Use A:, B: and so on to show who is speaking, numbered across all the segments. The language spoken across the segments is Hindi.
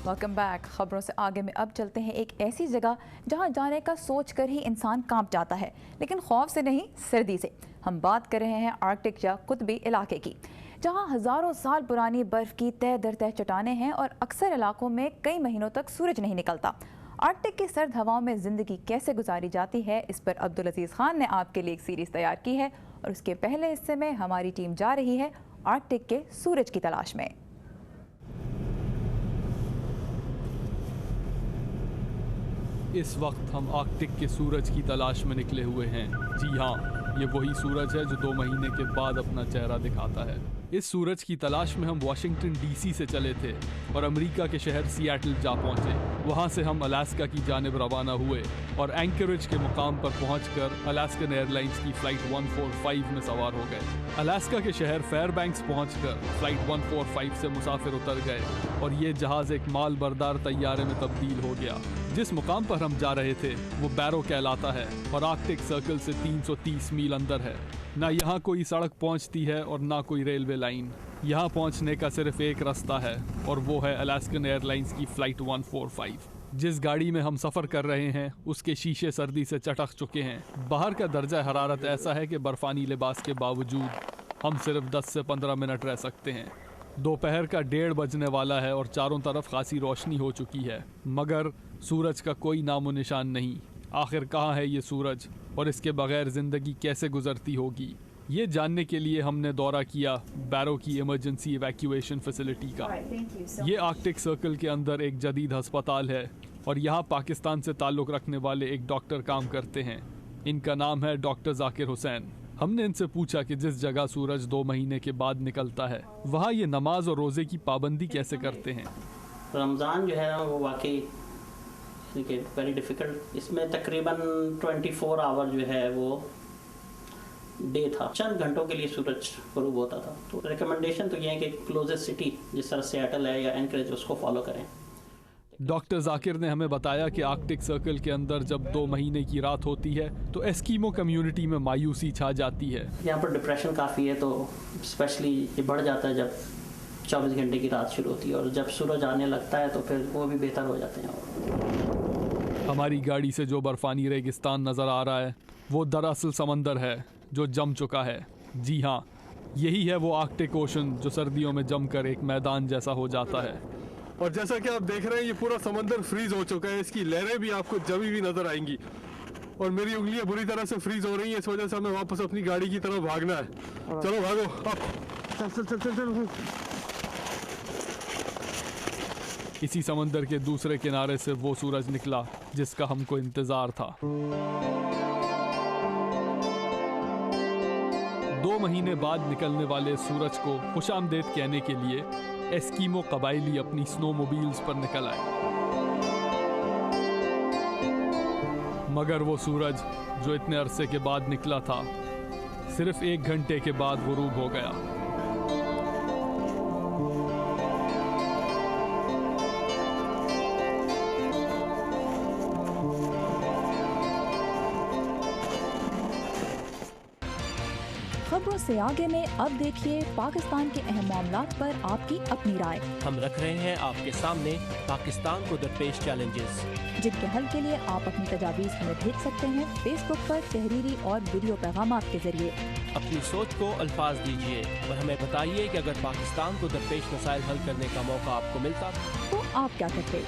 A: Welcome back. खबरों से आगे में अब चलते हैं एक ऐसी जगह जहां जाने का सोच कर ही इंसान कांप जाता है, लेकिन खौफ से नहीं, सर्दी से। हम बात कर रहे हैं आर्कटिक या कुतबी इलाके की, जहां हज़ारों साल पुरानी बर्फ़ की तह दर तह चट्टानें हैं और अक्सर इलाकों में कई महीनों तक सूरज नहीं निकलता। आर्कटिक की सर्द हवाओं में ज़िंदगी कैसे गुजारी जाती है, इस पर अब्दुल अजीज़ खान ने आपके लिए एक सीरीज़ तैयार की है और उसके पहले हिस्से में हमारी टीम जा रही है आर्कटिक के सूरज की तलाश में।
B: इस वक्त हम आर्कटिक के सूरज की तलाश में निकले हुए हैं। जी हाँ, ये वही सूरज है जो 2 महीने के बाद अपना चेहरा दिखाता है। इस सूरज की तलाश में हम वाशिंगटन डीसी से चले थे और अमेरिका के शहर सिएटल जा पहुंचे। वहां से हम अलास्का की जानिब रवाना हुए और एंकरेज के मुकाम पर पहुंचकर अलास्कन एयरलाइंस की फ़्लाइट 145 में सवार हो गए। अलास्का के शहर फेयरबैंक्स पहुंचकर फ़्लाइट 145 से मुसाफिर उतर गए और ये जहाज़ एक माल बरदार तैयारे में तब्दील हो गया। जिस मुकाम पर हम जा रहे थे वो बैरो कहलाता है और आर्कटिक सर्कल से 330 मील अंदर है। ना यहाँ कोई सड़क पहुँचती है और ना कोई रेलवे लाइन। यहाँ पहुँचने का सिर्फ एक रास्ता है और वो है अलास्कन एयरलाइंस की फ़्लाइट 145। जिस गाड़ी में हम सफ़र कर रहे हैं उसके शीशे सर्दी से चटक चुके हैं। बाहर का दर्जा हरारत ऐसा है कि बर्फ़ानी लिबास के बावजूद हम सिर्फ 10 से 15 मिनट रह सकते हैं। दोपहर का 1:30 बजने वाला है और चारों तरफ खासी रोशनी हो चुकी है, मगर सूरज का कोई नामो निशान नहीं। आखिर कहाँ है ये सूरज और इसके बगैर ज़िंदगी कैसे गुजरती होगी? ये जानने के लिए हमने दौरा किया बैरो की इमरजेंसी इवैक्यूएशन फैसिलिटी का। ये आर्कटिक सर्कल के अंदर एक जदीद अस्पताल है और यहाँ पाकिस्तान से ताल्लुक़ रखने वाले एक डॉक्टर काम करते हैं। इनका नाम है डॉक्टर जाकिर हुसैन। हमने इनसे पूछा कि जिस जगह सूरज 2 महीने के बाद निकलता है वहाँ ये नमाज और रोज़े की पाबंदी कैसे करते हैं।
C: रमज़ान जो है ना वो वाकई वेरी डिफ़िकल्ट। इसमें तकरीबन 24 आवर जो है वो डे था। चंद घंटों के लिए सूरज ग़ुरूब होता था। तो रिकमेंडेशन तो ये है कि क्लोजेस्ट सिटी जिस तरह सिएटल है या एंकरेज उसको फॉलो करें।
B: डॉक्टर जाकिर ने हमें बताया कि आर्कटिक सर्कल के अंदर जब 2 महीने की रात होती है तो एस्कीमो कम्युनिटी में मायूसी छा जाती है।
C: यहाँ पर डिप्रेशन काफ़ी है, तो स्पेशली ये बढ़ जाता है जब 24 घंटे की रात शुरू होती है और जब सूरज आने लगता है तो फिर वो भी बेहतर हो जाते हैं।
B: हमारी गाड़ी से जो बर्फानी रेगिस्तान नज़र आ रहा है वो दरअसल समंदर है जो जम चुका है। जी हाँ, यही है वो आर्कटिक ओशन जो सर्दियों में जमकर एक मैदान जैसा हो जाता है।
D: और जैसा कि आप देख रहे हैं ये पूरा समंदर फ्रीज हो चुका है। इसकी लहरें भी आपको जमी हुई नजर आएंगी और मेरी उंगलियां बुरी तरह से फ्रीज हो रही हैं। इस वजह से हमें वापस अपनी गाड़ी की तरफ भागना है। चलो भागो आप। चल चल चल चल चल।
B: इसी समंदर के दूसरे किनारे से वो सूरज निकला जिसका हमको इंतजार था। 2 महीने बाद निकलने वाले सूरज को खुशामदीद कहने के लिए एस्कीमो कबाइली अपनी स्नोमोबाइल्स पर निकल आए, मगर वो सूरज जो इतने अरसे के बाद निकला था सिर्फ 1 घंटे के बाद ग़ुरूब हो गया।
A: खबरों से आगे में अब देखिए पाकिस्तान के अहम मामलात पर आपकी अपनी राय। हम
E: रख रहे हैं आपके सामने पाकिस्तान को दरपेश चैलेंजेस,
A: जिनके हल के लिए आप अपनी तजावीज़ हमें भेज सकते हैं फेसबुक पर तहरीरी और वीडियो पैगामात के जरिए।
E: अपनी सोच को अल्फाज दीजिए और हमें बताइए कि अगर पाकिस्तान को दरपेश मसाइल हल करने का मौका आपको मिलता
A: तो आप क्या करते।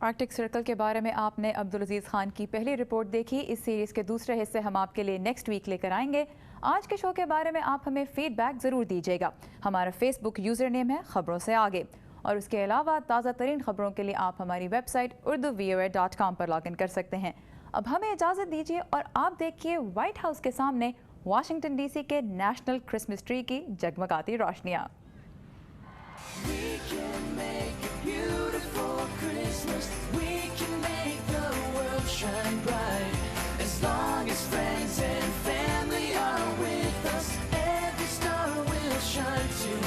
A: आर्कटिक सर्कल के बारे में आपने अब्दुल अजीज़ खान की पहली रिपोर्ट देखी। इस सीरीज़ के दूसरे हिस्से हम आपके लिए नेक्स्ट वीक लेकर आएंगे। आज के शो के बारे में आप हमें फीडबैक ज़रूर दीजिएगा। हमारा फेसबुक यूज़र नेम है खबरों से आगे, और उसके अलावा ताज़ा तरीन खबरों के लिए आप हमारी वेबसाइट urduvoa.com पर लॉगिन कर सकते हैं। अब हमें इजाज़त दीजिए और आप देखिए व्हाइट हाउस के सामने वाशिंगटन डीसी के नेशनल क्रिसमस ट्री की जगमगाती रोशनियाँ।
F: Shine bright as long as friends and family are with us. Every star will shine too.